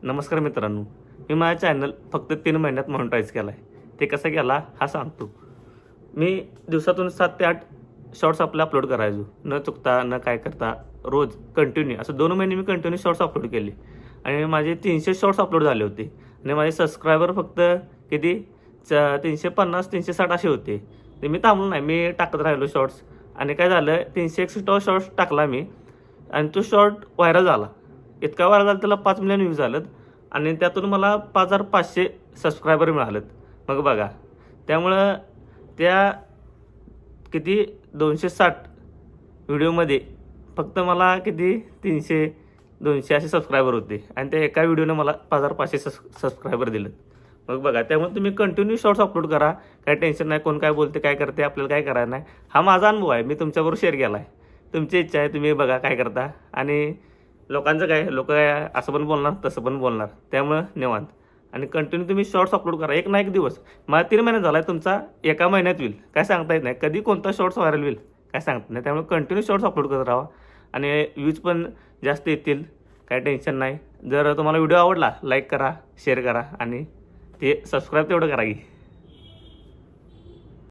नमस्कार मित्रांनो, मी माझा चॅनल फक्त 3 महिन्यात मॉनिटाईज केला आहे. ते कसं केला हा सांगतो. मी दिवसातून 7 ते 8 शॉर्ट्स आपले अपलोड करायचो. न चुकता, न काय करता, रोज कंटिन्यू असं 2 महिने मी कंटिन्यू शॉर्ट्स अपलोड केले आणि माझे 300 शॉर्ट्स अपलोड झाले होते आणि माझे सबस्क्रायबर फक्त किती 350-360 असे होते. ते मी थांबलो नाही, मी टाकत राहिलो शॉर्ट्स आणि काय झालं 361 शॉर्ट्स टाकला मी आणि तो शॉर्ट व्हायरल झाला. इतका व्हायरल झाला त्याला 5 मिलियन व्ह्यूज झालेत आणि त्यातून मला 5500 सबस्क्रायबर मिळालेत. मग बघा, त्यामुळं त्या किती 260 व्हिडिओमध्ये फक्त मला किती 300-200 असे सबस्क्रायबर होते आणि त्या एका व्हिडिओने मला 5500 सबस्क्रायबर दिलेत. मग बघा, त्यामुळे तुम्ही कंटिन्यू शॉर्ट्स अपलोड करा. काही टेन्शन नाही, कोण काय बोलते काय करते आपल्याला काय करायचं नाही. हा माझा अनुभव आहे, मी तुमच्याबरोबर शेअर केला आहे. तुमची इच्छा आहे, तुम्ही बघा काय करता. आणि लोकांचं काय, लोक काय असं पण बोलणार तसं पण बोलणार, त्यामुळं निवांत. आणि कंटिन्यू तुम्ही शॉर्ट्स अपलोड करा. एक ना एक दिवस, मला 3 महिने झाला आहे, तुमचा एका महिन्यात होईल काय सांगता येत नाही. कधी कोणता शॉर्ट्स व्हायरल होईल काय सांगता नाही. त्यामुळे कंटिन्यू शॉर्ट्स अपलोड करत राहा आणि व्ह्यूज पण जास्त येतील, काही टेन्शन नाही. जर तुम्हाला व्हिडिओ आवडला लाईक करा, शेअर करा आणि ते सबस्क्राईब तेवढं करा की.